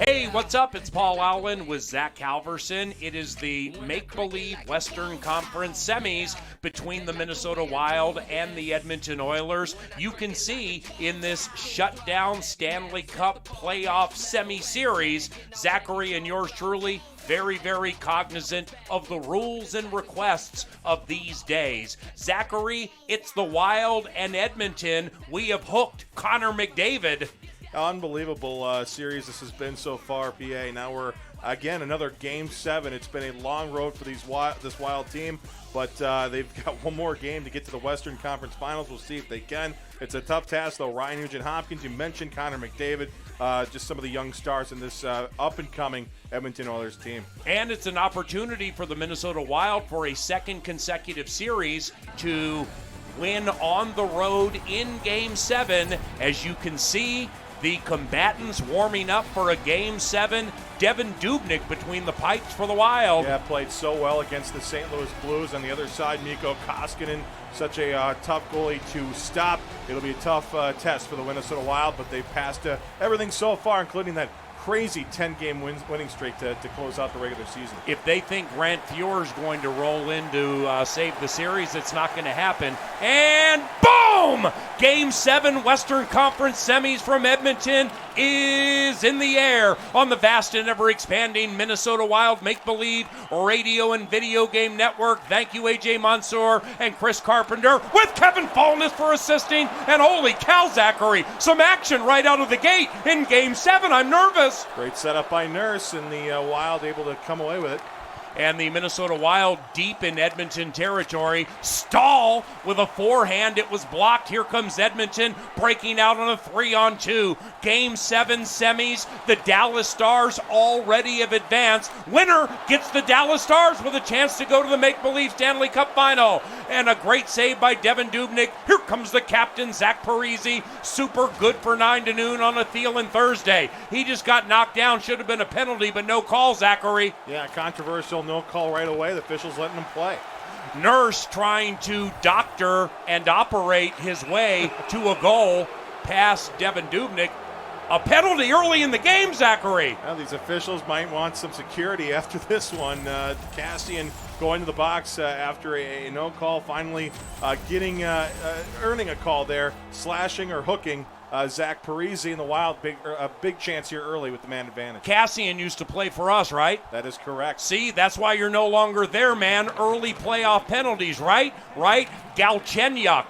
Hey, what's up? It's Paul Allen with Zach Halverson. It is the make-believe Western Conference semis between the Minnesota Wild and the Edmonton Oilers. You can see in this shutdown Stanley Cup playoff semi-series, Zachary and yours truly, very, very cognizant of the rules and requests of these days. Zachary, it's the Wild and Edmonton. We have hooked Connor McDavid. Unbelievable series this has been so far, PA. Now we're, again, another Game 7. It's been a long road for this Wild team, but they've got one more game to get to the Western Conference Finals. We'll see if they can. It's a tough task, though. Ryan Nugent-Hopkins, you mentioned Connor McDavid, just some of the young stars in this up-and-coming Edmonton Oilers team. And it's an opportunity for the Minnesota Wild for a second consecutive series to win on the road in Game 7. As you can see, the combatants warming up for a Game 7. Devin Dubnyk between the pipes for the Wild. Yeah, played so well against the St. Louis Blues. On the other side, Mikko Koskinen, such a tough goalie to stop. It'll be a tough test for the Minnesota Wild, but they've passed everything so far, including that crazy 10-game winning streak to close out the regular season. If they think Grant Fuhr is going to roll in to save the series, it's not going to happen. And boom! Game 7 Western Conference semis from Edmonton is in the air on the vast and ever-expanding Minnesota Wild Make-Believe radio and video game network. Thank you, AJ Mansour and Chris Carpenter, with Kevin Fallness for assisting. And holy cow, Zachary, some action right out of the gate in Game 7. I'm nervous. Great setup by Nurse, and the Wild able to come away with it. And the Minnesota Wild deep in Edmonton territory. Stahl with a forehand. It was blocked. Here comes Edmonton breaking out on a 3-on-2. Game 7 semis. The Dallas Stars already have advanced. Winner gets the Dallas Stars with a chance to go to the Make-Believe Stanley Cup Final. And a great save by Devin Dubnyk. Here comes the captain, Zach Parise. Super good for 9 to noon on a Thielen Thursday. He just got knocked down. Should have been a penalty, but no call, Zachary. Yeah, controversial. No call right away. The officials letting him play. Nurse trying to doctor and operate his way to a goal past Devin Dubnyk. A penalty early in the game, Zachary. Well, these officials might want some security after this one. Cassian going to the box after a no call, finally earning a call there, slashing or hooking Zach Parise in the Wild. Big chance here early with the man advantage. Cassian used to play for us, right? That is correct. See, that's why you're no longer there, man. Early playoff penalties, right? Galchenyuk.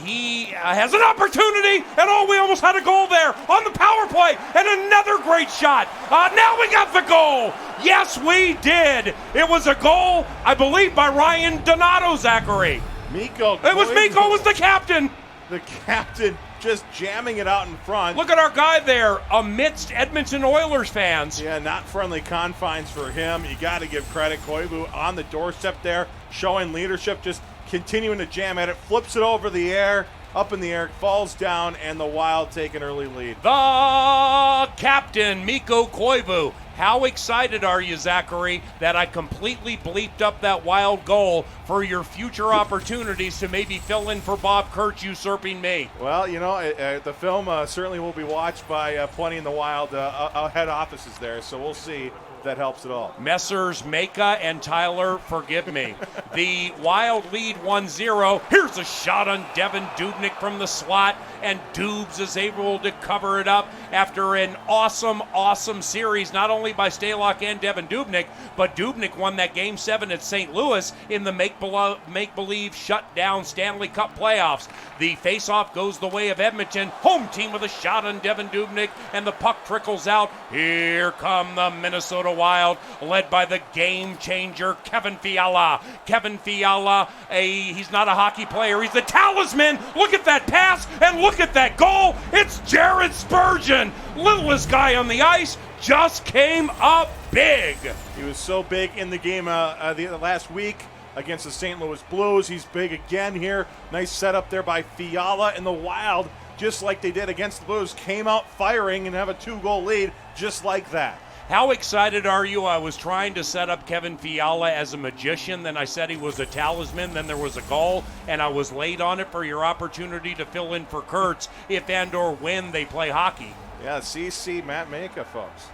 He has an opportunity, and we almost had a goal there on the power play, and another great shot. Now we got the goal. Yes, we did. It was a goal, I believe, by Ryan Donato, Zachary. Mikko. It was Mikko was the captain. The captain just jamming it out in front. Look at our guy there amidst Edmonton Oilers fans. Yeah, not friendly confines for him. You got to give credit. Koivu on the doorstep there, showing leadership, just continuing to jam at it, flips it over the air, up in the air, falls down, and the Wild take an early lead. The captain, Mikko Koivu. How excited are you, Zachary, that I completely bleeped up that Wild goal for your future opportunities to maybe fill in for Bob Kurtz usurping me? Well, you know, the film certainly will be watched by plenty in the Wild head offices there, so we'll see if that helps at all. Messrs. Maka and Tyler, forgive me. The Wild lead 1-0. Here's a shot on Devin Dubnyk from the slot, and Dubs is able to cover it up after an awesome series, not only by Stalock and Devin Dubnyk, but Dubnyk won that Game 7 at St. Louis in the make-believe shutdown Stanley Cup playoffs. The face-off goes the way of Edmonton. Home team with a shot on Devin Dubnyk, and the puck trickles out. Here come the Minnesota Wild, led by the game changer, Kevin Fiala. Kevin Fiala, he's not a hockey player, he's the talisman. Look at that pass, and look at that goal. It's Jared Spurgeon, littlest guy on the ice, just came up big. He was so big in the game the last week against the St. Louis Blues. He's big again here. Nice setup there by Fiala, and the Wild, just like they did against the Blues, came out firing and have a 2-goal lead just like that. How excited are you? I was trying to set up Kevin Fiala as a magician, then I said he was a talisman, then there was a goal, and I was late on it for your opportunity to fill in for Kurtz if and or when they play hockey. Yeah, CC Matt Maka, folks.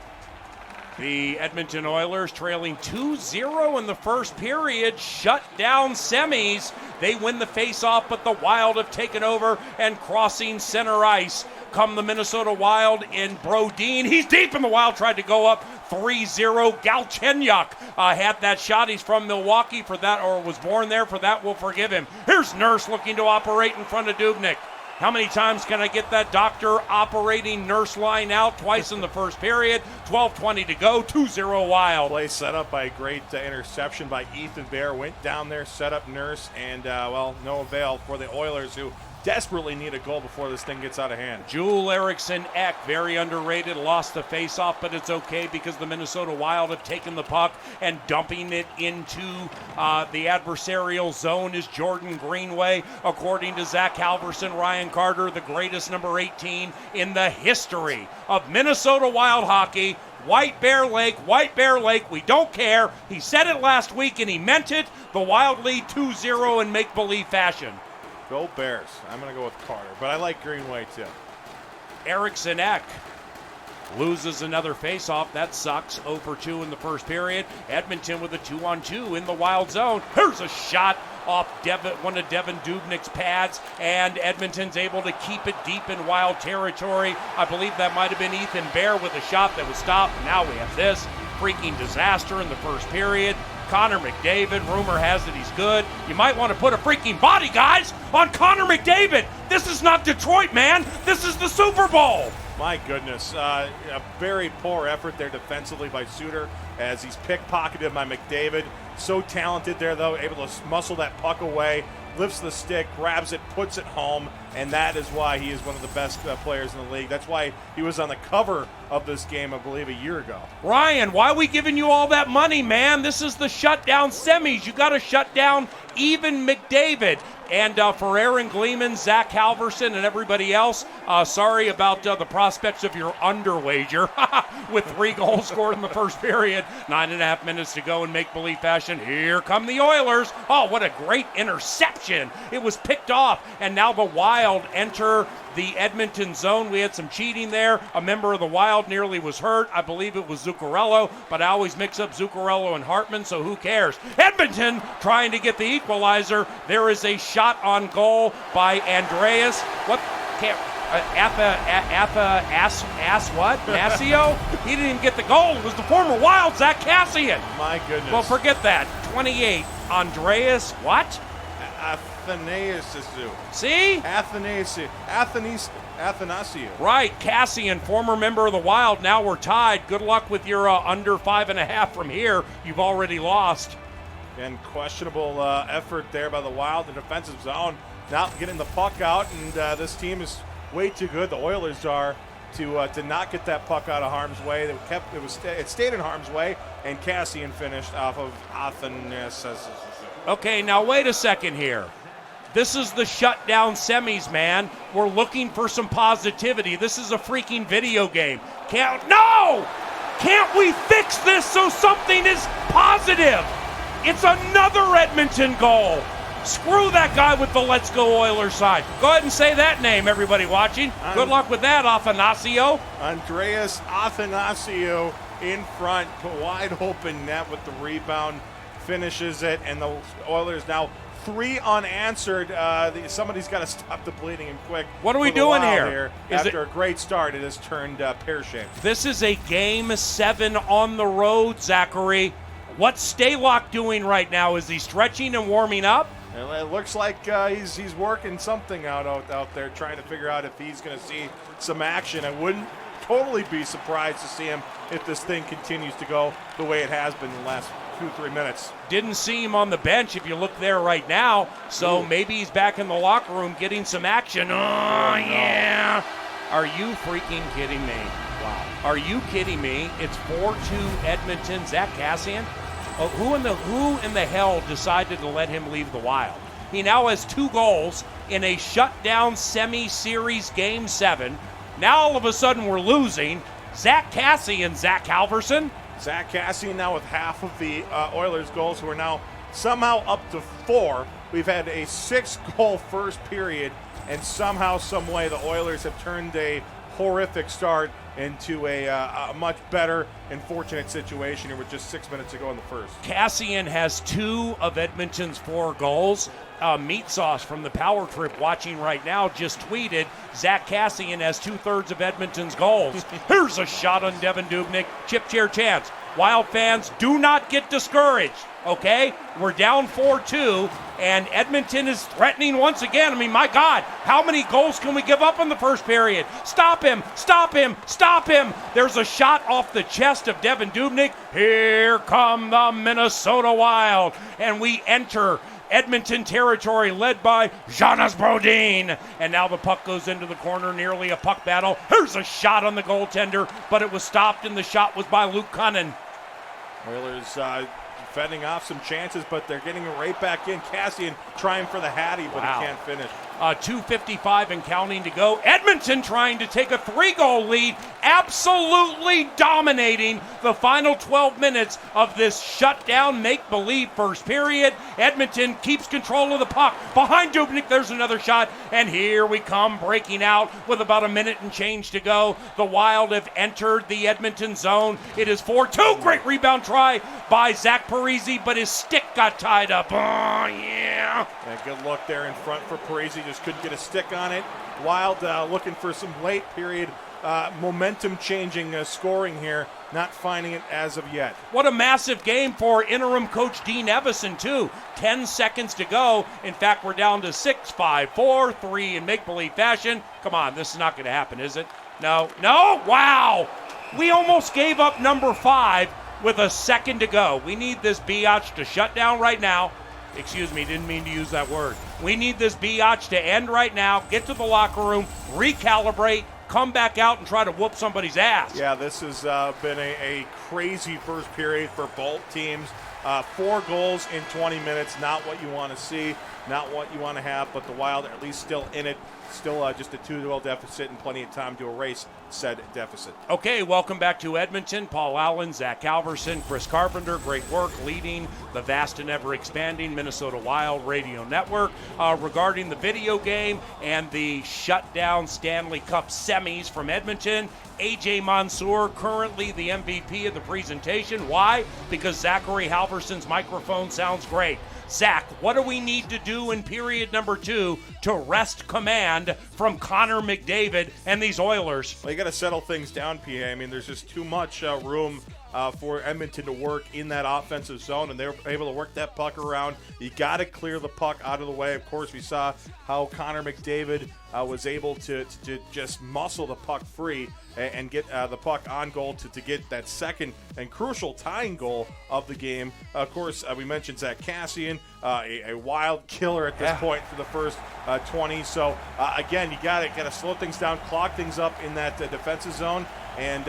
The Edmonton Oilers trailing 2-0 in the first period, shut down semis. They win the faceoff, but the Wild have taken over, and crossing center ice come the Minnesota Wild in Brodin. He's deep, and the Wild tried to go up 3-0. Galchenyuk had that shot. He's from Milwaukee for that, or was born there for that. We'll forgive him. Here's Nurse looking to operate in front of Dubnyk. How many times can I get that doctor operating Nurse line out? Twice in the first period. 12:20 to go. 2-0 Wild. Play set up by a great interception by Ethan Bear. Went down there, set up Nurse, and, well, no avail for the Oilers, who desperately need a goal before this thing gets out of hand. Joel Eriksson Ek, very underrated, lost the faceoff, but it's okay because the Minnesota Wild have taken the puck and dumping it into the adversarial zone is Jordan Greenway. According to Zach Halverson, Ryan Carter, the greatest number 18 in the history of Minnesota Wild hockey. White Bear Lake, we don't care. He said it last week and he meant it. The Wild lead 2-0 in make-believe fashion. Go Bears. I'm going to go with Carter, but I like Greenway too. Eriksson Ek loses another faceoff. That sucks. 0-for-2 in the first period. Edmonton with a 2-on-2 in the Wild zone. Here's a shot off one of Devin Dubnyk's pads, and Edmonton's able to keep it deep in Wild territory. I believe that might have been Ethan Bear with a shot that was stopped. Now we have this freaking disaster in the first period. Connor McDavid, rumor has it he's good. You might want to put a freaking body, guys, on Connor McDavid. This is not Detroit, man. This is the Super Bowl. My goodness, a very poor effort there defensively by Suter as he's pickpocketed by McDavid. So talented there, though, able to muscle that puck away, lifts the stick, grabs it, puts it home, and that is why he is one of the best players in the league. That's why he was on the cover of this game, I believe, a year ago. Ryan, why are we giving you all that money, man? This is the shutdown semis. You got to shut down even McDavid. And for Aaron Gleeman, Zach Halverson, and everybody else, sorry about the prospects of your underwager with 3 goals scored in the first period. 9.5 minutes to go in make-believe fashion. Here come the Oilers. Oh, what a great interception. It was picked off, and now the Wild enter the Edmonton zone. We had some cheating there. A member of the Wild nearly was hurt. I believe it was Zuccarello, but I always mix up Zuccarello and Hartman, so who cares? Edmonton trying to get the equalizer. There is a shot on goal by Andreas. What? Nasio? He didn't even get the goal. It was the former Wild, Zach Kassian. My goodness. Well, forget that. 28. Andreas, what? Athanasiou. See? Athanasiou. Right, Cassian, former member of the Wild. Now we're tied. Good luck with your under 5.5 from here. You've already lost. And questionable effort there by the Wild in the defensive zone. Not getting the puck out, and this team is way too good. The Oilers are to not get that puck out of harm's way. It stayed in harm's way, and Cassian finished off of Athanasiou. Okay, now wait a second here. This is the shutdown semis, man. We're looking for some positivity. This is a freaking video game. Can't we fix this so something is positive? It's another Edmonton goal. Screw that guy with the Let's Go Oilers sign. Go ahead and say that name, everybody watching. Good luck with that, Athanasiou. Andreas Athanasiou in front, wide open net with the rebound. Finishes it, and the Oilers now 3 unanswered. Somebody's got to stop the bleeding and quick. What are we doing here? After a great start, it has turned pear-shaped. This is a Game 7 on the road, Zachary. What's Staylock doing right now? Is he stretching and warming up? It looks like he's working something out there, trying to figure out if he's going to see some action. I wouldn't totally be surprised to see him if this thing continues to go the way it has been in the last 2-3 minutes. Didn't see him on the bench if you look there right now, so maybe he's back in the locker room getting some action. Oh, yeah. Are you freaking kidding me? Wow. Are you kidding me? It's 4-2 Edmonton. Zach Kassian? Who in the hell decided to let him leave the Wild? He now has 2 goals in a shutdown semi-series Game 7. Now all of a sudden we're losing. Zach Kassian, Zach Halverson. Zach Kassian now with half of the Oilers' goals, who are now somehow up to 4. We've had a 6-goal first period, and somehow, some way, the Oilers have turned a horrific start into a much better and fortunate situation here with just 6 minutes to go in the first. Kassian has 2 of Edmonton's 4 goals. Meat Sauce from the Power Trip watching right now just tweeted, Zach Kassian has 2/3 of Edmonton's goals. Here's a shot on Devin Dubnyk. Chip chair chance. Wild fans, do not get discouraged, okay? We're down 4-2, and Edmonton is threatening once again. I mean, my God, how many goals can we give up in the first period? Stop him, stop him, stop him. There's a shot off the chest of Devin Dubnyk. Here come the Minnesota Wild, and we enter Edmonton territory led by Jonas Brodin. And now the puck goes into the corner, nearly a puck battle. Here's a shot on the goaltender, but it was stopped, and the shot was by Luke Cunnin. Oilers fending off some chances, but they're getting it right back in. Kassian trying for the Hattie, but he can't finish. 2:55 and counting to go. Edmonton trying to take a 3-goal lead, absolutely dominating the final 12 minutes of this shutdown make-believe first period. Edmonton keeps control of the puck. Behind Dubnyk, there's another shot, and here we come breaking out with about a minute and change to go. The Wild have entered the Edmonton zone. It is 4-2. Great rebound try by Zach Parise, but his stick got tied up. Oh, yeah. And a good look there in front for Parise. Just couldn't get a stick on it. Wild looking for some late period momentum-changing scoring here. Not finding it as of yet. What a massive game for interim coach Dean Evison, too. 10 seconds to go. In fact, we're down to 6, 5, 4, 3 in make-believe fashion. Come on, this is not going to happen, is it? No. Wow! We almost gave up number 5 with a second to go. We need this biatch to shut down right now. Excuse me, didn't mean to use that word. We need this biatch to end right now, get to the locker room, recalibrate, come back out and try to whoop somebody's ass. Yeah, this has been a crazy first period for both teams. 4 goals in 20 minutes, not what you want to see, not what you want to have, but the Wild are at least still in it. Still just a 2-0 deficit and plenty of time to erase said deficit. Okay, welcome back to Edmonton. Paul Allen, Zach Alverson, Chris Carpenter, great work leading the vast and ever-expanding Minnesota Wild Radio Network. Regarding the video game and the shutdown Stanley Cup semis from Edmonton, A.J. Mansour, currently the MVP of the presentation. Why? Because Zachary Halverson's microphone sounds great. Zach, what do we need to do in period number 2 to wrest command from Connor McDavid and these Oilers? Well, you got to settle things down, PA. I mean, there's just too much room for Edmonton to work in that offensive zone, and they were able to work that puck around. You got to clear the puck out of the way. Of course, we saw how Connor McDavid was able to just muscle the puck free and get the puck on goal to get that second and crucial tying goal of the game. Of course, we mentioned Zach Kassian, a wild killer at this point for the first 20. So, again, you got to slow things down, clog things up in that defensive zone, and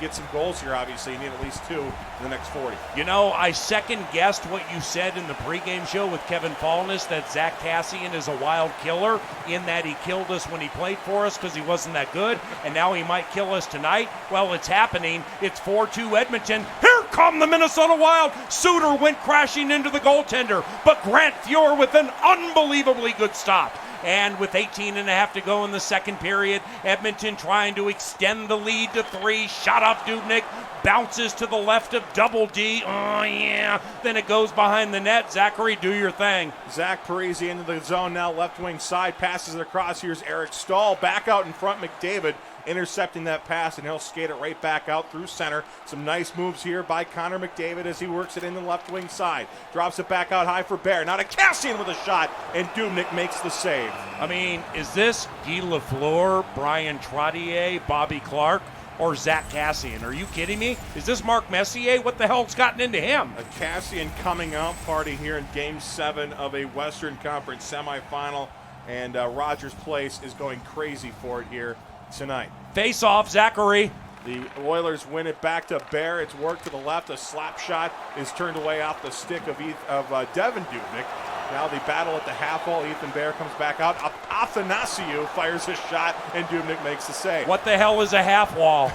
get some goals here, obviously. You need at least 2 in the next 40. You know, I second-guessed what you said in the pregame show with Kevin Fallness, that Zach Kassian is a wild killer, in that he killed us when he played for us because he wasn't that good, and now he might kill us tonight. Well, it's happening. It's 4-2 Edmonton. Here come the Minnesota Wild. Suter went crashing into the goaltender, but Grant Fuhr with an unbelievably good stop. And with 18 and a half to go in the second period, Edmonton trying to extend the lead to 3. Shot off Dubnyk, bounces to the left of Double D. Oh, yeah. Then it goes behind the net. Zachary, do your thing. Zach Parise into the zone now, left wing side, passes it across. Here's Eric Stahl back out in front. McDavid intercepting that pass, and he'll skate it right back out through center. Some nice moves here by Connor McDavid as he works it in the left wing side. Drops it back out high for Bear. Now to Kassian with a shot, and Dubnyk makes the save. I mean, is this Guy Lafleur, Brian Trottier, Bobby Clark, or Zach Kassian? Are you kidding me? Is this Mark Messier? What the hell's gotten into him? A Kassian coming out party here in Game 7 of a Western Conference semifinal, and Rogers Place is going crazy for it here tonight. Face off, Zachary. The Oilers win it back to Bear. It's worked to the left. A slap shot is turned away off the stick of Devin Dubnyk. Now the battle at the half wall. Ethan Bear comes back out. Athanasiou fires a shot, and Dubnyk makes the save. What the hell is a half wall?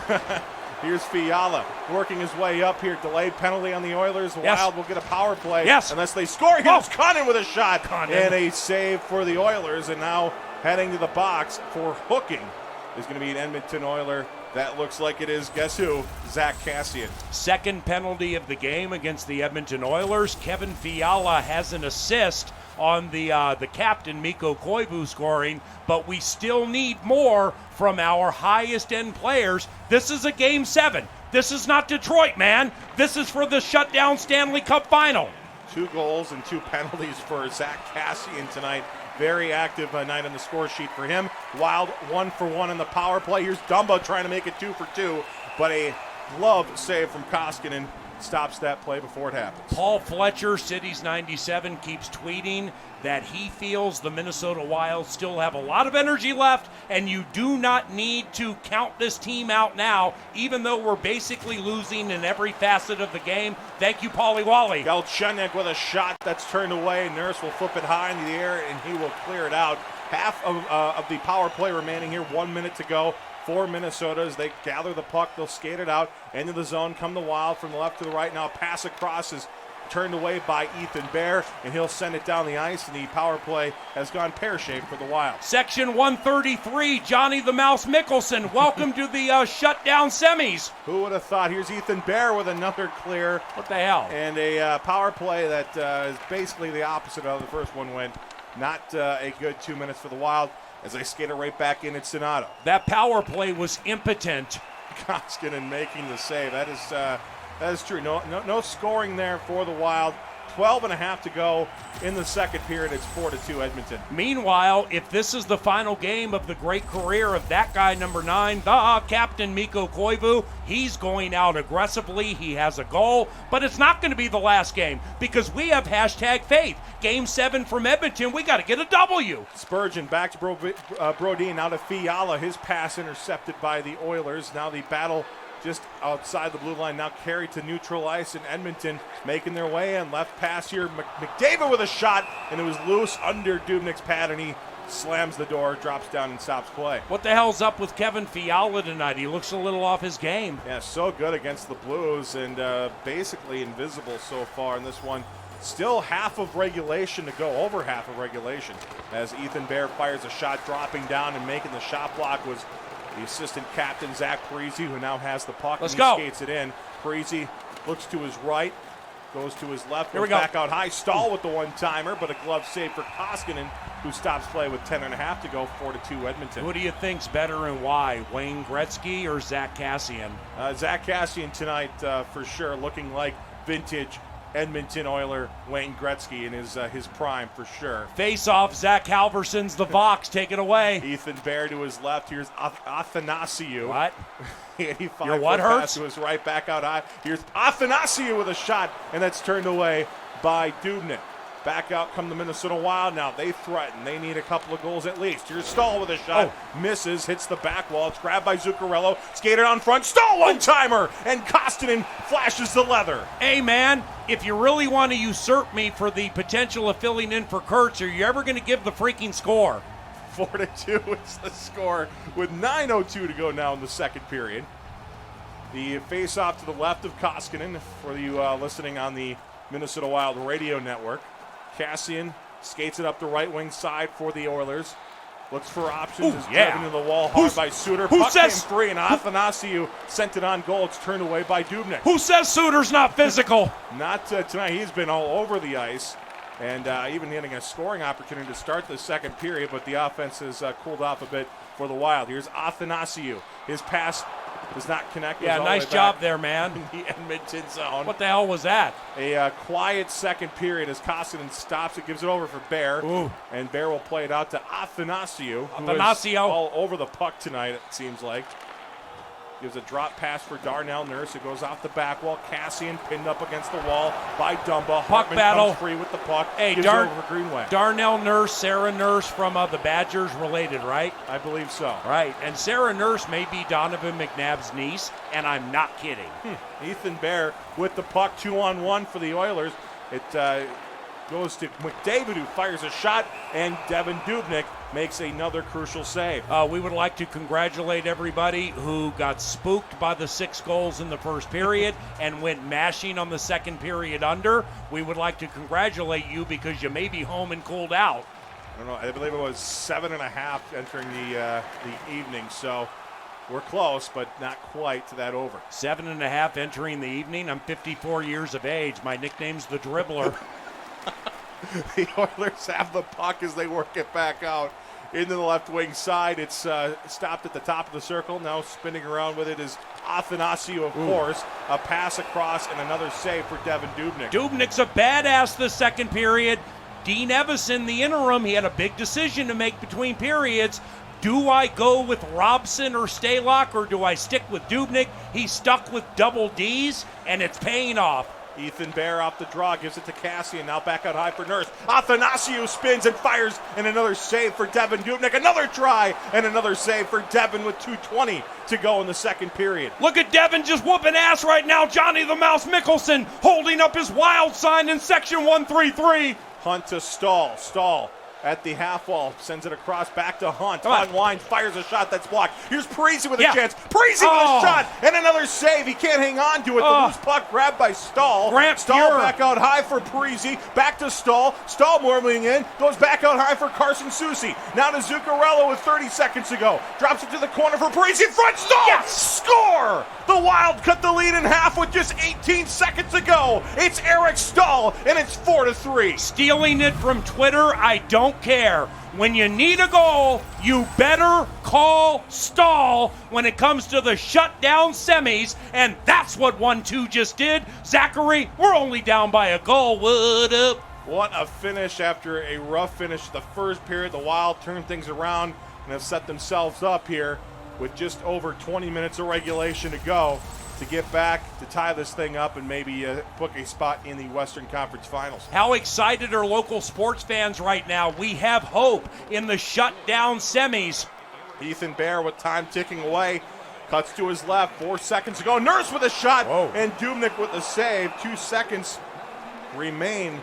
Here's Fiala working his way up here. Delayed penalty on the Oilers. The Wild will get a power play unless they score. Here's Cunnin with a shot and a save for the Oilers. And now heading to the box for hooking is going to be an Edmonton Oiler. That looks like it is, guess who? Zach Kassian. Second penalty of the game against the Edmonton Oilers. Kevin Fiala has an assist on the captain, Mikko Koivu, scoring, but we still need more from our highest-end players. This is a Game 7. This is not Detroit, man. This is for the shutdown Stanley Cup final. 2 goals and 2 penalties for Zach Kassian tonight. Very active night on the score sheet for him. Wild 1-for-1 on the power play. Here's Dumba trying to make it 2-for-2, but a glove save from Koskinen stops that play before it happens. Paul Fletcher, Cities 97, keeps tweeting that he feels the Minnesota Wild still have a lot of energy left, and you do not need to count this team out now, even though we're basically losing in every facet of the game. Thank you, Paulie Wally. Galchenyuk with a shot that's turned away. Nurse will flip it high in the air, and he will clear it out. Half of the power play remaining here, 1 minute to go for Minnesota as they gather the puck. They'll skate it out into the zone. Come the Wild from the left to the right. Now pass across is turned away by Ethan Bear, and he'll send it down the ice, and the power play has gone pear-shaped for the Wild. Section 133, Johnny the Mouse Mickelson. Welcome to the shutdown semis. Who would have thought? Here's Ethan Bear with another clear. What the hell? And a power play that is basically the opposite of the first one went. Not a good 2 minutes for the Wild as they skate it right back in at Sonato. That power play was impotent. Koskinen making the save. That is true. No scoring there for the Wild. 12 and a half to go in the second period. It's 4-2 Edmonton. Meanwhile, if this is the final game of the great career of that guy, number 9, the captain Mikko Koivu, he's going out aggressively. He has a goal, but it's not going to be the last game because we have #faith. Game 7 from Edmonton. We got to get a W. Spurgeon back to Brodin. Now to Fiala. His pass intercepted by the Oilers. Now the battle just outside the blue line, now carried to neutral ice, and Edmonton making their way in. Left pass here, McDavid with a shot, and it was loose under Dubnik's pad, and he slams the door, drops down, and stops play. What the hell's up with Kevin Fiala tonight? He looks a little off his game. Yeah, so good against the Blues, and basically invisible so far in this one. Still half of regulation to go, over half of regulation, as Ethan Bear fires a shot, dropping down and making the shot block was the assistant captain, Zach Parise, who now has the puck. Let's and go. Skates it in. Parise looks to his right, goes to his left, Here we goes go. back out high. Stahl with the one-timer, but a glove save for Koskinen, who stops play with 10 and a half to go, 4-2 Edmonton. Who do you think's better and why, Wayne Gretzky or Zach Kassian? Zach Kassian tonight, for sure, looking like vintage Edmonton Oiler Wayne Gretzky in his prime, for sure. Face-off, Zach Halverson's the Vox. Take it away. Ethan Bear to his left. Here's Athanasiou. What? 85 Your what foot hurts? pass to his right, back out high. Here's Athanasiou with a shot, and that's turned away by Dubnyk. Back out come the Minnesota Wild now. They threaten. They need a couple of goals at least. Here's Stahl with a shot. Misses, hits the back wall. It's grabbed by Zuccarello. Skated on front. Stahl one-timer, and Koskinen flashes the leather. Hey, man, if you really want to usurp me for the potential of filling in for Kurtz, are you ever going to give the freaking score? 4-2 is the score with 9:02 to go now in the second period. The face-off to the left of Koskinen for you listening on the Minnesota Wild radio network. Kassian skates it up the right wing side for the Oilers. Looks for options. Is driven to the wall hard by Suter. Puck came free, and Athanasiou sent it on goal. It's turned away by Dubnyk. Who says Suter's not physical? Not tonight. He's been all over the ice, and even getting a scoring opportunity to start the second period, but the offense has cooled off a bit for the Wild. Here's Athanasiou. His pass does not connect. Yeah, nice job there, man. In the Edmonton zone. What the hell was that? A quiet second period as Koskinen stops it, gives it over for Bear. Ooh. And Bear will play it out to Athanasiou, who is Athanasiou. all over the puck tonight, it seems like. Gives a drop pass for Darnell Nurse. It goes off the back wall. Kassian pinned up against the wall by Dumba. Puck battle. Comes free with the puck. Hey, gives it over for Greenway. Darnell Nurse, Sarah Nurse from the Badgers related, right? I believe so. Right, and Sarah Nurse may be Donovan McNabb's niece, and I'm not kidding. Ethan Bear with the puck, 2-on-1 for the Oilers. It goes to McDavid, who fires a shot, and Devin Dubnyk makes another crucial save. We would like to congratulate everybody who got spooked by the 6 goals in the first period and went mashing on the second period under. We would like to congratulate you because you may be home and cooled out. don't know. I believe it was 7.5 entering the evening. So we're close, but not quite to that over. 7.5 entering the evening. I'm 54 years of age. My nickname's the Dribbler. The Oilers have the puck as they work it back out into the left wing side. It's stopped at the top of the circle. Now spinning around with it is Athanasiou, of course. A pass across and another save for Devan Dubnyk. Dubnyk's a badass this second period. Dean Evison, the interim, he had a big decision to make between periods. Do I go with Robson or Stalock, or do I stick with Dubnyk? He's stuck with double Ds, and it's paying off. Ethan Bear off the draw, gives it to Cassian, now back out high for Nurse. Athanasiou spins and fires, and another save for Devan Dubnyk. Another try, and another save for Devan with 2:20 to go in the second period. Look at Devan just whooping ass right now. Johnny the Mouse Mickelson holding up his wild sign in section 133. Hunt to Stahl at the half wall, sends it across back to Hunt. Come on. Unwind, fires a shot that's blocked. Here's Parisi with a Yeah. chance. Parisi with a shot and another save. He can't hang on to it. The loose puck grabbed by Stahl. Grant Stahl Fuhr. back out high for Parisi. Back to Stahl. Stahl moving in. Goes back out high for Carson Soucy. Now to Zuccarello with 30 seconds to go. Drops it to the corner for Parisi. In front. Stahl! Yes! Score! The Wild cut the lead in half with just 18 seconds to go. It's Eric Stahl, and it's 4-3. Stealing it from Twitter, I don't care. When you need a goal, you better call Stahl when it comes to the shutdown semis, and that's what 1-2 just did. Zachary, we're only down by a goal. What up? What a finish after a rough finish to the first period. The Wild turned things around and have set themselves up here with just over 20 minutes of regulation to go to get back to tie this thing up and maybe book a spot in the Western Conference Finals. How excited are local sports fans right now? We have hope in the shutdown semis. Ethan Bear with time ticking away. Cuts to his left, 4 seconds to go. Nurse with a shot, and Dubnyk with the save. 2 seconds remain,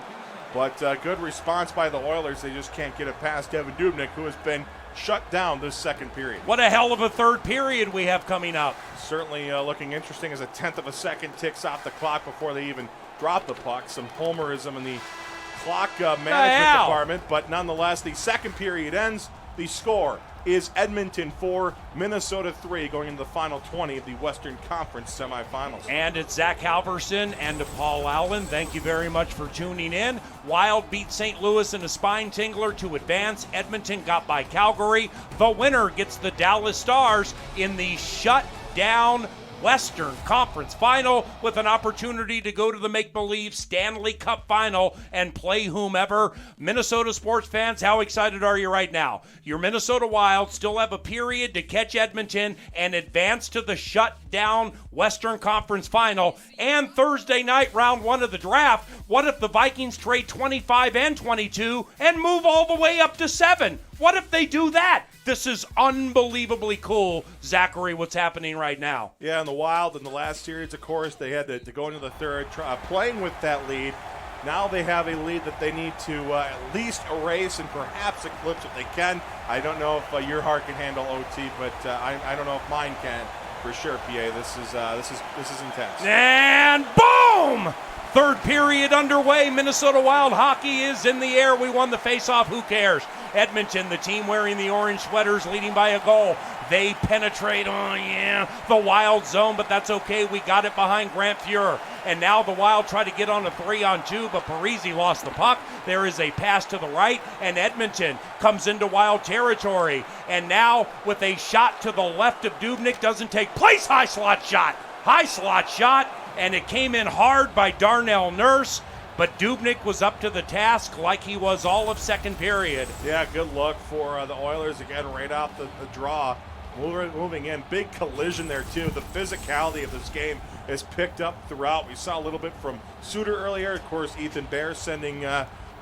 but good response by the Oilers. They just can't get it past Devan Dubnyk, who has been shut down this second period. What a hell of a third period we have coming up. Certainly looking interesting as a tenth of a second ticks off the clock before they even drop the puck. Some homerism in the clock management department, but nonetheless, the second period ends. The score is Edmonton 4, Minnesota 3, going into the final 20 of the Western Conference semifinals. And it's Zach Halverson and Paul Allen. Thank you very much for tuning in. Wild beat St. Louis in a spine tingler to advance. Edmonton got by Calgary. The winner gets the Dallas Stars in the shutdown Western Conference Final with an opportunity to go to the make-believe Stanley Cup Final and play whomever. Minnesota sports fans, how excited are you right now? Your Minnesota Wild still have a period to catch Edmonton and advance to the shutdown Western Conference Final. And Thursday night, round 1 of the draft, what if the Vikings trade 25 and 22 and move all the way up to 7? What if they do that? This is unbelievably cool, Zachary, what's happening right now. Yeah, and the Wild in the last series, of course, they had to go into the third, playing with that lead. Now they have a lead that they need to at least erase and perhaps eclipse if they can. I don't know if your heart can handle OT, but I don't know if mine can for sure. PA, this is intense. And boom! Third period underway. Minnesota Wild hockey is in the air. We won the faceoff. Who cares? Edmonton, the team wearing the orange sweaters, leading by a goal. They penetrate, the Wild zone, but that's okay. We got it behind Grant Fuhr. And now the Wild try to get on a 3-on-2, but Parisi lost the puck. There is a pass to the right, and Edmonton comes into Wild territory. And now with a shot to the left of Dubnyk, doesn't take place. High slot shot, and it came in hard by Darnell Nurse. But Dubnyk was up to the task like he was all of second period. Yeah, good look for the Oilers again right off the draw. Moving in. Big collision there, too. The physicality of this game is picked up throughout. We saw a little bit from Suter earlier. Of course, Ethan Bear sending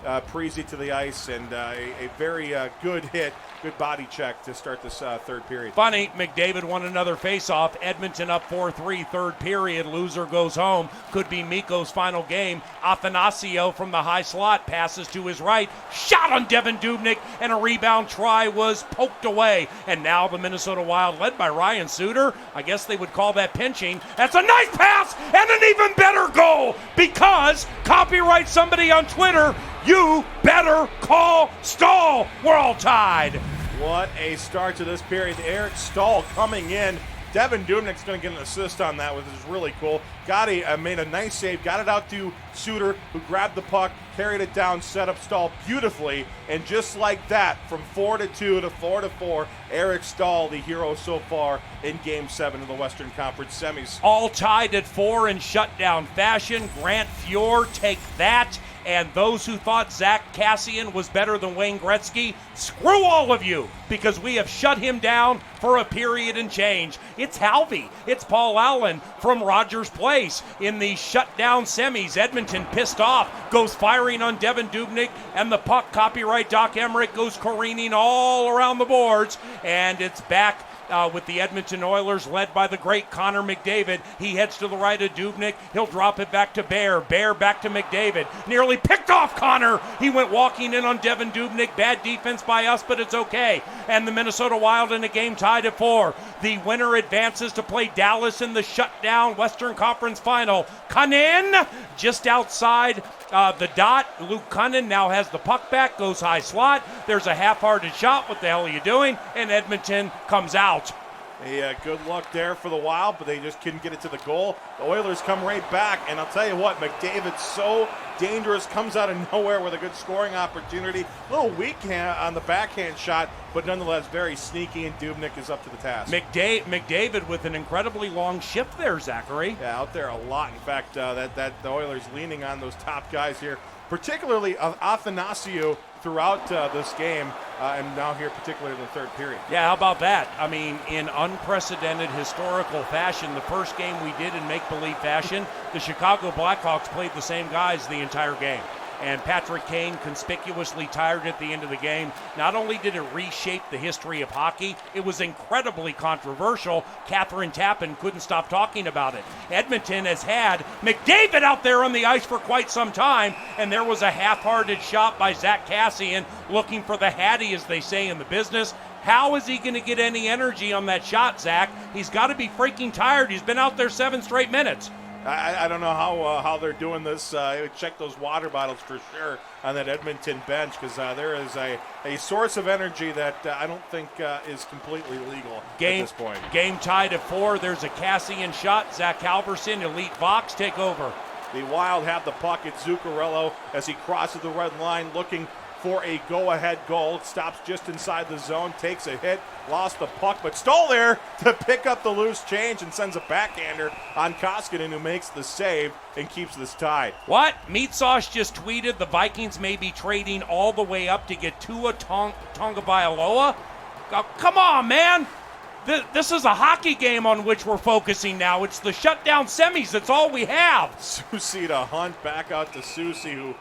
Parisi to the ice, and a very good hit, good body check to start this third period. Funny, McDavid won another faceoff. Edmonton up 4-3, third period. Loser goes home. Could be Mikko's final game. Athanasiou from the high slot passes to his right. Shot on Devan Dubnyk, and a rebound try was poked away. And now the Minnesota Wild, led by Ryan Suter. I guess they would call that pinching. That's a nice pass and an even better goal, because, copyright somebody on Twitter, You better call Stahl. We're all tied. What a start to this period. Eric Stahl coming in. Devin Dubnik's going to get an assist on that, which is really cool. Gotti made a nice save, got it out to Suter, who grabbed the puck, carried it down, set up Stahl beautifully, and just like that, from 4-2 to 4-4, Eric Stahl, the hero so far in Game 7 of the Western Conference Semis. All tied at 4 in shutdown fashion. Grant Fuhr, take that. And those who thought Zach Kassian was better than Wayne Gretzky, screw all of you, because we have shut him down for a period and change. It's Halvey. It's Paul Allen from Rogers Place in the shutdown semis. Edmonton, pissed off, goes firing on Devin Dubnyk, and the puck, copyright Doc Emmerich, goes careening all around the boards, and it's back with the Edmonton Oilers led by the great Connor McDavid. He heads to the right of Dubnyk. He'll drop it back to Bear. Bear back to McDavid. Nearly picked off Connor. He went walking in on Devin Dubnyk. Bad defense by us, but it's okay. And the Minnesota Wild in a game tied at 4. The winner advances to play Dallas in the shutdown Western Conference Final. Cunnin just outside the dot. Luke Cunnin now has the puck back, goes high slot. There's a half-hearted shot. What the hell are you doing? And Edmonton comes out. A good look there for the Wild, but they just couldn't get it to the goal. The Oilers come right back, and I'll tell you what, McDavid's so dangerous, comes out of nowhere with a good scoring opportunity. A little weak on the backhand shot, but nonetheless very sneaky, and Dubnyk is up to the task. McDavid with an incredibly long shift there, Zachary. Yeah, out there a lot. In fact, that the Oilers leaning on those top guys here, particularly Athanasiou throughout this game, and now here particularly in the third period. Yeah, how about that? I mean, in unprecedented historical fashion, the first game we did in make-believe fashion, the Chicago Blackhawks played the same guys the entire game. And Patrick Kane conspicuously tired at the end of the game. Not only did it reshape the history of hockey, it was incredibly controversial. Catherine Tappan couldn't stop talking about it. Edmonton has had McDavid out there on the ice for quite some time, and there was a half-hearted shot by Zach Kassian looking for the Hattie, as they say in the business. How is he going to get any energy on that shot, Zach? He's got to be freaking tired. He's been out there 7 straight minutes. I don't know how they're doing this. Check those water bottles for sure on that Edmonton bench, because there is a source of energy that I don't think is completely legal at this point. Game tied at 4. There's a Kassian shot. Zach Halverson, Elite Vox, take over. The Wild have the puck at Zuccarello as he crosses the red line looking for a go-ahead goal. Stops just inside the zone, takes a hit, lost the puck, but Stahl there to pick up the loose change and sends a backhander on Koskinen, who makes the save and keeps this tied. What? Meat Sauce just tweeted the Vikings may be trading all the way up to get Tua Tagovailoa. Oh, come on, man. This is a hockey game on which we're focusing now. It's the shutdown semis. That's all we have. Susie to Hunt, back out to Susie, who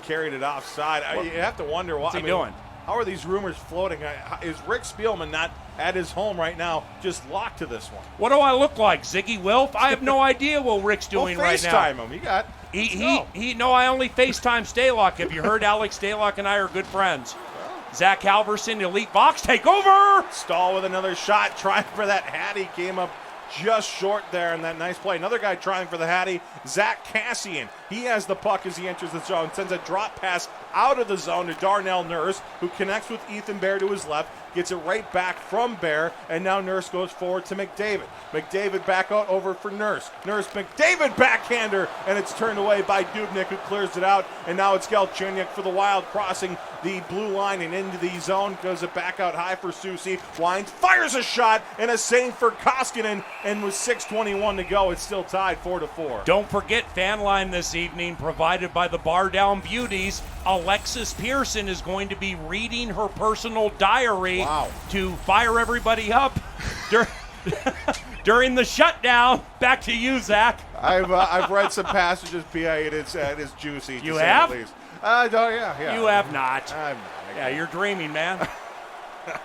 carried it offside. You have to wonder why. What's he doing? How are these rumors floating? Is Rick Spielman not at his home right now, just locked to this one? What do I look like, Ziggy Wilf? I have no idea what Rick's doing right now. FaceTime him. You got. No, I only FaceTime Staylock. Have you heard Alex Staylock and I are good friends? Zach Halverson, Elite Vox, take over! Stahl with another shot, trying for that Hattie, came up just short there in that nice play. Another guy trying for the Hattie, Zach Kassian. He has the puck as he enters the zone, sends a drop pass out of the zone to Darnell Nurse, who connects with Ethan Bear to his left, gets it right back from Bear, and now Nurse goes forward to McDavid. McDavid back out over for Nurse. Nurse, McDavid backhander, and it's turned away by Dubnyk, who clears it out, and now it's Galchenyuk for the Wild, crossing the blue line and into the zone, goes it back out high for Susie, winds, fires a shot, and a save for Koskinen, and with 6:21 to go, it's still tied 4-4. Don't forget fan line this evening, provided by the Bar Down Beauties. Alexis Pearson is going to be reading her personal diary to fire everybody up during the shutdown. Back to you, Zach. I've read some passages, PA. It is juicy. You have? Yeah. You have not. Yeah, you're dreaming, man.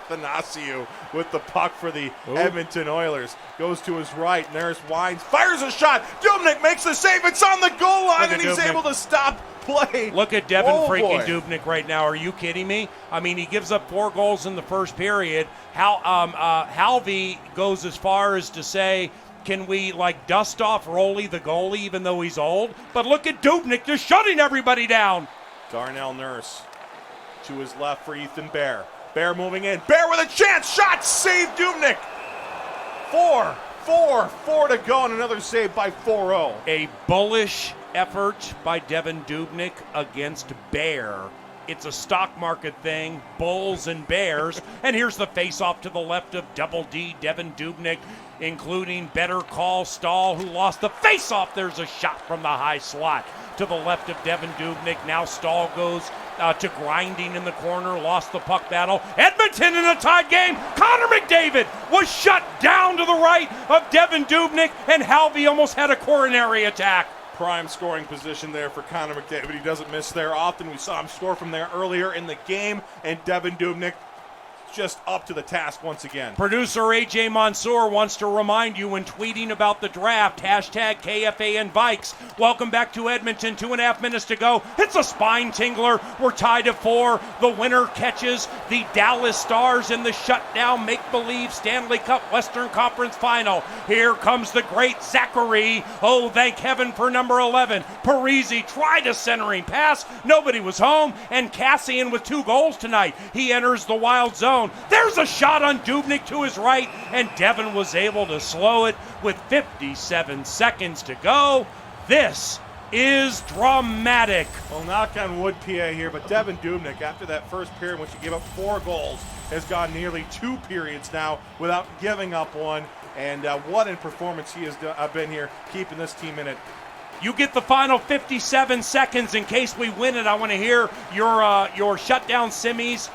Athanasiou with the puck for the Edmonton Oilers. Goes to his right. Nurse winds, fires a shot. Dubnyk makes the save. It's on the goal line, and he's able to stop play. Look at Devin Dubnyk right now. Are you kidding me? I mean, he gives up 4 goals in the first period. Halvey goes as far as to say, can we dust off Roley the goalie even though he's old? But look at Dubnyk just shutting everybody down. Darnell Nurse to his left for Ethan Bear. Bear moving in. Bear with a chance. Shot. Save Dubnyk. 4 to go, and another save by 4-0. A bullish effort by Devin Dubnyk against Bear. It's a stock market thing, bulls and bears. And here's the face-off to the left of Double D, Devin Dubnyk, including Better Call Stahl, who lost the face-off. There's a shot from the high slot to the left of Devin Dubnyk. Now Stahl goes to grinding in the corner, lost the puck battle. Edmonton in a tied game. Connor McDavid was shut down to the right of Devin Dubnyk, and Halvey almost had a coronary attack. Prime scoring position there for Connor McDavid. He doesn't miss there often. We saw him score from there earlier in the game, and Devin Dubnyk just up to the task once again. Producer AJ Mansour wants to remind you when tweeting about the draft, hashtag KFAN Vikes. Welcome back to Edmonton, 2.5 minutes to go. It's a spine tingler. We're tied at 4. The winner catches the Dallas Stars in the shutdown make-believe Stanley Cup Western Conference Final. Here comes the great Zachary. Oh, thank heaven for number 11. Parisi tried a centering pass. Nobody was home. And Cassian with 2 goals tonight. He enters the Wild zone. There's a shot on Dubnyk to his right, and Devin was able to slow it with 57 seconds to go. This is dramatic. Well, knock on wood, PA here, but Devin Dubnyk, after that first period, which he gave up 4 goals, has gone nearly 2 periods now without giving up one. And what a performance he has been here, keeping this team in it. You get the final 57 seconds. In case we win it, I want to hear your shutdown semis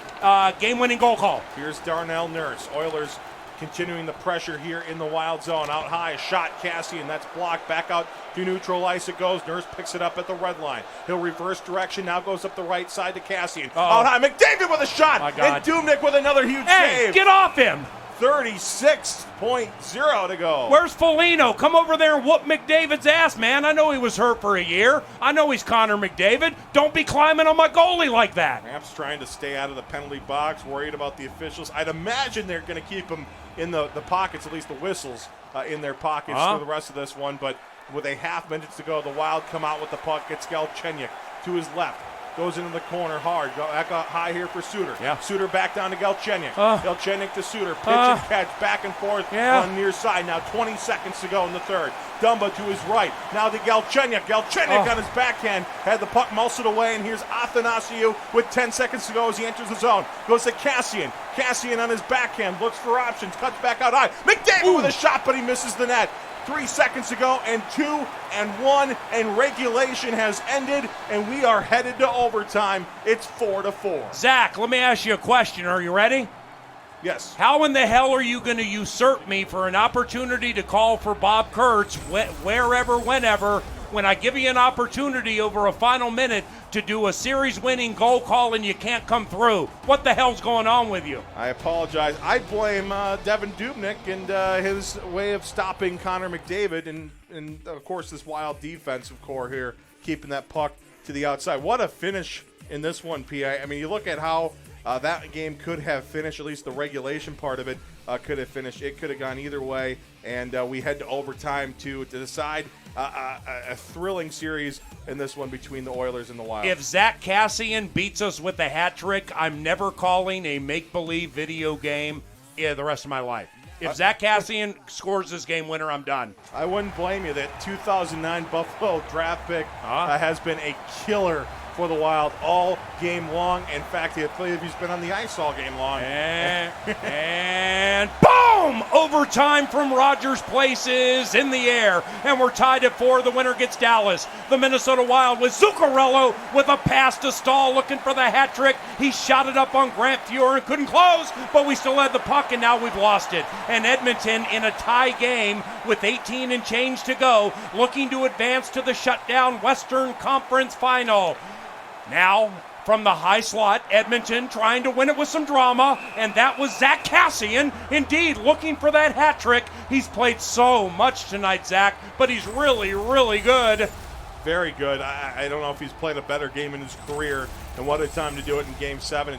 game-winning goal call. Here's Darnell Nurse. Oilers continuing the pressure here in the Wild zone. Out high, a shot, Cassian. That's blocked. Back out to neutral ice it goes. Nurse picks it up at the red line. He'll reverse direction. Now goes up the right side to Cassian. Out high, McDavid with a shot. My God. And Dubnyk with another huge save. Get off him. 36.0 to go. Where's Foligno? Come over there and whoop McDavid's ass, man. I know he was hurt for a year. I know he's Connor McDavid. Don't be climbing on my goalie like that. Perhaps trying to stay out of the penalty box, worried about the officials. I'd imagine they're going to keep him in the pockets, at least the whistles in their pockets for the rest of this one. But with a half minute to go, the Wild come out with the puck. It's Galchenyuk to his left. Goes into the corner hard. Back up high here for Suter. Yeah. Suter back down to Galchenyuk. Galchenyuk to Suter. Pitch and catch back and forth on near side. Now 20 seconds to go in the third. Dumba to his right. Now to Galchenyuk. Galchenyuk on his backhand. Had the puck muscled away. And here's Athanasiou with 10 seconds to go as he enters the zone. Goes to Cassian. Cassian on his backhand. Looks for options. Cuts back out high. McDavid with a shot, but he misses the net. 3 seconds to go, and 2-1, and regulation has ended, and we are headed to overtime. It's 4-4. Zach, let me ask you a question. Are you ready? Yes. How in the hell are you going to usurp me for an opportunity to call for Bob Kurtz wherever, whenever, when I give you an opportunity over a final minute to do a series-winning goal call and you can't come through? What the hell's going on with you? I apologize. I blame Devin Dubnyk and his way of stopping Connor McDavid and, of course, this Wild defensive core here, keeping that puck to the outside. What a finish in this one, PA. I mean, you look at how that game could have finished, at least the regulation part of it could have finished. It could have gone either way, and we head to overtime to decide a thrilling series in this one between the Oilers and the Wild. If Zach Cassian beats us with a hat trick, I'm never calling a make-believe video game the rest of my life. If Zach Cassian scores this game winner, I'm done. I wouldn't blame you. That 2009 Buffalo draft pick has been a killer for the Wild all game long. In fact, he's been on the ice all game long. And boom! Overtime from Rogers Place is in the air. And we're tied at 4. The winner gets Dallas. The Minnesota Wild with Zuccarello with a pass to Stahl looking for the hat trick. He shot it up on Grant Fuhr and couldn't close, but we still had the puck, and now we've lost it. And Edmonton in a tie game with 18 and change to go, looking to advance to the shutdown Western Conference Final. Now, from the high slot, Edmonton trying to win it with some drama, and that was Zach Cassian, indeed, looking for that hat trick. He's played so much tonight, Zach, but he's really, really good. Very good. I don't know if he's played a better game in his career, and what a time to do it in Game 7.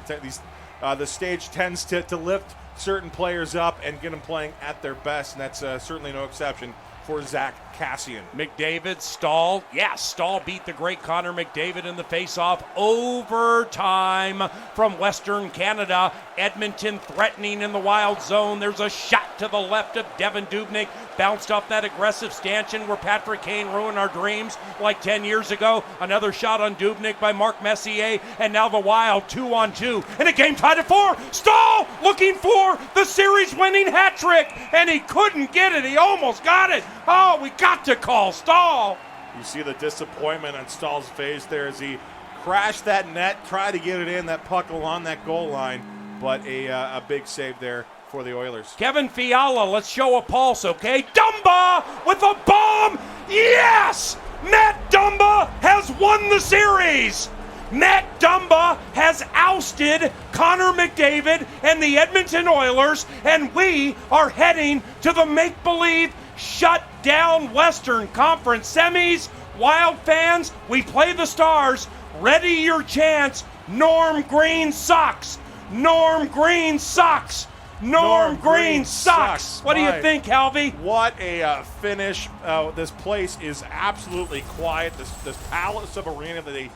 The stage tends to lift certain players up and get them playing at their best, and that's certainly no exception for Zach Cassian. McDavid, Stahl. Yes, Stahl beat the great Connor McDavid in the faceoff. Overtime from Western Canada. Edmonton threatening in the Wild zone. There's a shot to the left of Devin Dubnyk. Bounced off that aggressive stanchion where Patrick Kane ruined our dreams like 10 years ago. Another shot on Dubnyk by Mark Messier. And now the Wild 2-on-2. And a game tied at 4. Stahl looking for the series-winning hat trick. And he couldn't get it. He almost got it. Oh, we got to call Stahl. You see the disappointment on Stahl's face there as he crashed that net, tried to get it in, that puck along that goal line. But a big save there for the Oilers. Kevin Fiala, let's show a pulse, okay? Dumba with a bomb! Yes! Matt Dumba has won the series! Matt Dumba has ousted Connor McDavid and the Edmonton Oilers, and we are heading to the make-believe shut-down Western Conference semis. Wild fans, we play the Stars. Ready your chance. Norm Green sucks. Norm Green sucks. Norm Green sucks. What do you think, Halvey? What a finish. This place is absolutely quiet. This Palace of Arena that they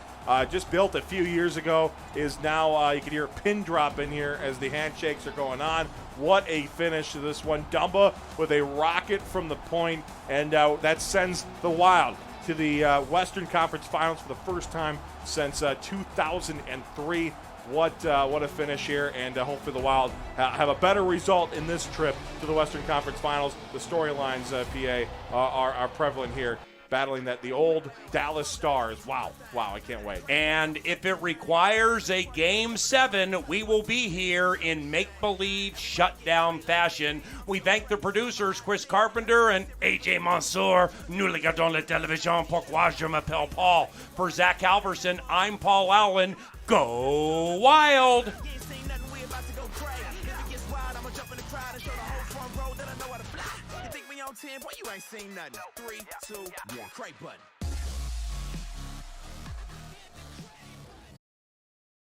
just built a few years ago is now, you can hear a pin drop in here as the handshakes are going on. What a finish to this one. Dumba with a rocket from the point, and that sends the Wild to the Western Conference Finals for the first time since 2003. What a finish here, and hopefully the Wild have a better result in this trip to the Western Conference Finals. The storylines, PA, are prevalent here, battling the old Dallas Stars. Wow, I can't wait. And if it requires a Game 7, we will be here in make-believe shutdown fashion. We thank the producers, Chris Carpenter and AJ Mansour. Nous regardons la télévision, pourquoi je m'appelle Paul. For Zach Halverson, I'm Paul Allen. Go Wild! Boy, you ain't seen nothing. 3, 2, 1, crank button.